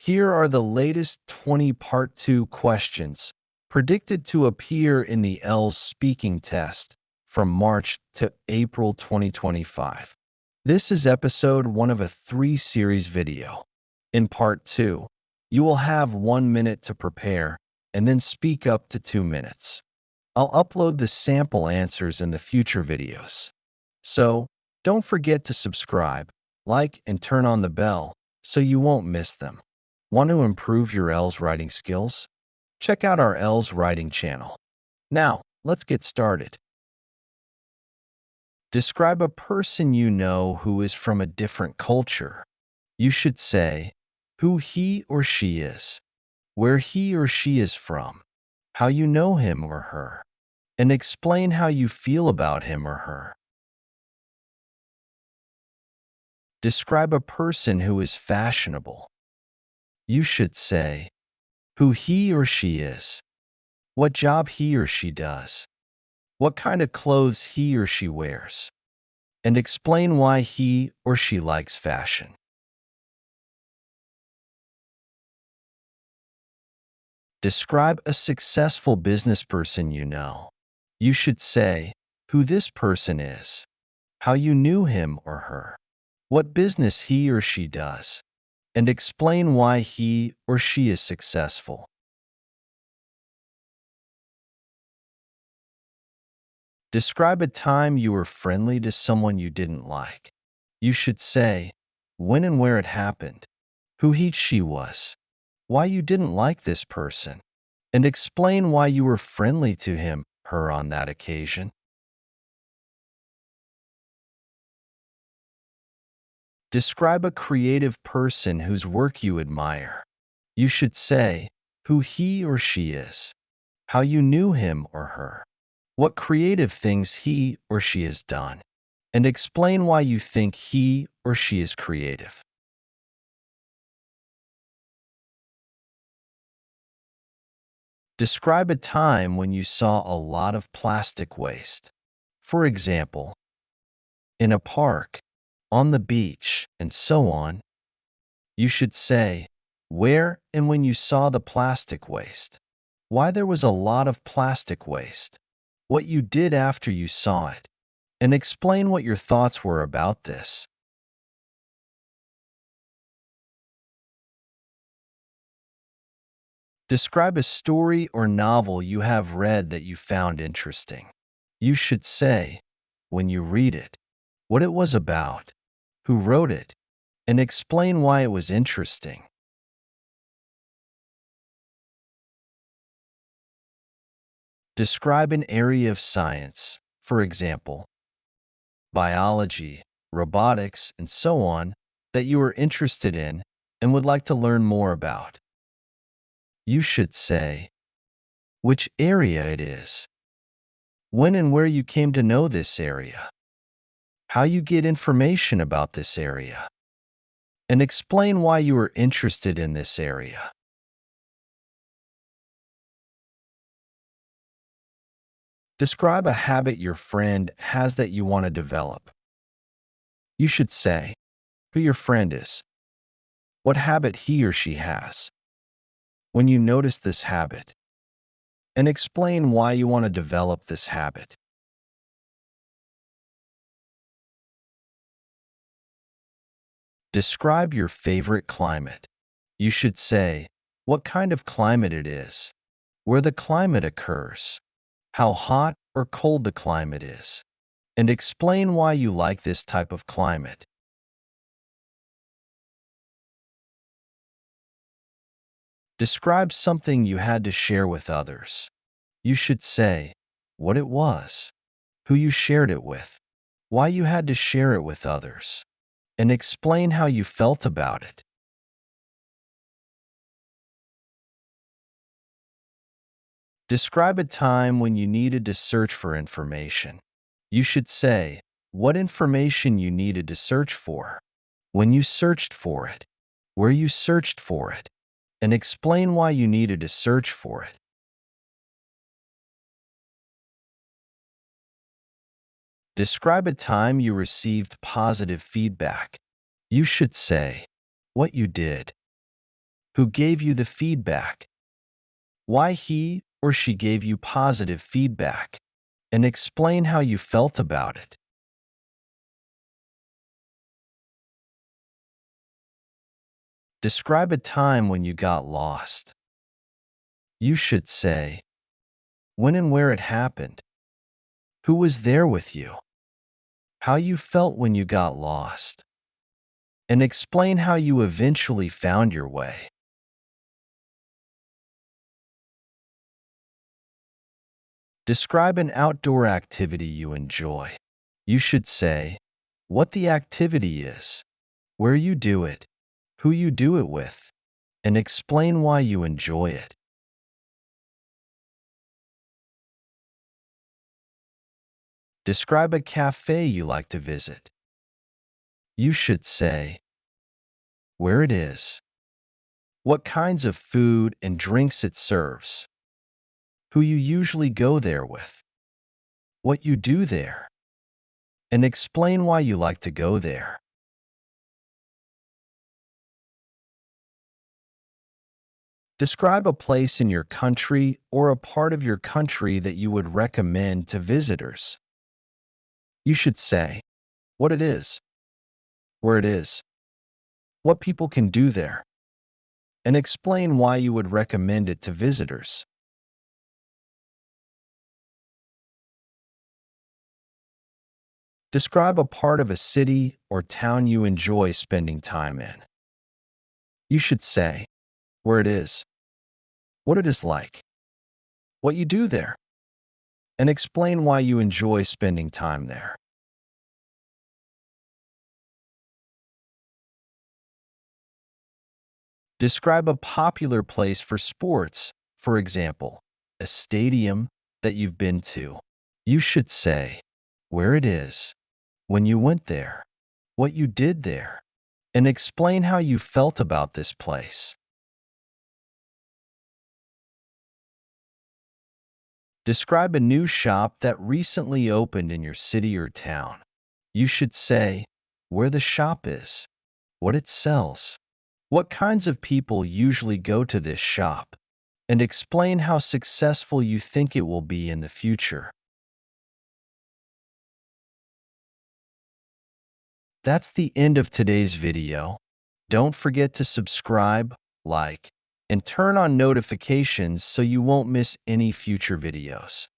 Here are the latest 20 Part 2 questions predicted to appear in the IELTS speaking test from March to April 2025. This is episode 1 of a 3-series video. In Part 2, you will have 1 minute to prepare and then speak up to 2 minutes. I'll upload the sample answers in the future videos. So, don't forget to subscribe, like, and turn on the bell so you won't miss them. Want to improve your IELTS writing skills? Check out our IELTS writing channel. Now, let's get started. Describe a person you know who is from a different culture. You should say who he or she is, where he or she is from, how you know him or her, and explain how you feel about him or her. Describe a person who is fashionable. You should say who he or she is, what job he or she does, what kind of clothes he or she wears, and explain why he or she likes fashion. Describe a successful business person you know. You should say who this person is, how you knew him or her, what business he or she does, and explain why he or she is successful. Describe a time you were friendly to someone you didn't like. You should say when and where it happened, who she was, why you didn't like this person, and explain why you were friendly to him, her on that occasion. Describe a creative person whose work you admire. You should say who he or she is, how you knew him or her, what creative things he or she has done, and explain why you think he or she is creative. Describe a time when you saw a lot of plastic waste. For example, in a park, on the beach, and so on. You should say where and when you saw the plastic waste, why there was a lot of plastic waste, what you did after you saw it, and explain what your thoughts were about this. Describe a story or novel you have read that you found interesting. You should say, when you read it, what it was about, who wrote it, and explain why it was interesting. Describe an area of science, for example, biology, robotics, and so on, that you are interested in and would like to learn more about. You should say which area it is, when and where you came to know this area, how you get information about this area, and explain why you are interested in this area. Describe a habit your friend has that you want to develop. You should say who your friend is, what habit he or she has, when you notice this habit, and explain why you want to develop this habit. Describe your favorite climate. You should say what kind of climate it is, where the climate occurs, how hot or cold the climate is, and explain why you like this type of climate. Describe something you had to share with others. You should say what it was, who you shared it with, why you had to share it with others, and explain how you felt about it. Describe a time when you needed to search for information. You should say what information you needed to search for, when you searched for it, where you searched for it, and explain why you needed to search for it. Describe a time you received positive feedback. You should say what you did, Who gave you the feedback? Why he or she gave you positive feedback, and explain how you felt about it. Describe a time when you got lost. You should say when and where it happened, who was there with you, how you felt when you got lost, and explain how you eventually found your way. Describe an outdoor activity you enjoy. You should say what the activity is, where you do it, who you do it with, and explain why you enjoy it. Describe a cafe you like to visit. You should say where it is, what kinds of food and drinks it serves, who you usually go there with, what you do there, and explain why you like to go there. Describe a place in your country or a part of your country that you would recommend to visitors. You should say what it is, where it is, what people can do there, and explain why you would recommend it to visitors. Describe a part of a city or town you enjoy spending time in. You should say where it is, what it is like, what you do there, and explain why you enjoy spending time there. Describe a popular place for sports, for example, a stadium that you've been to. You should say where it is, when you went there, what you did there, and explain how you felt about this place. Describe a new shop that recently opened in your city or town. You should say where the shop is, what it sells, what kinds of people usually go to this shop, and explain how successful you think it will be in the future. That's the end of today's video. Don't forget to subscribe, like, and turn on notifications so you won't miss any future videos.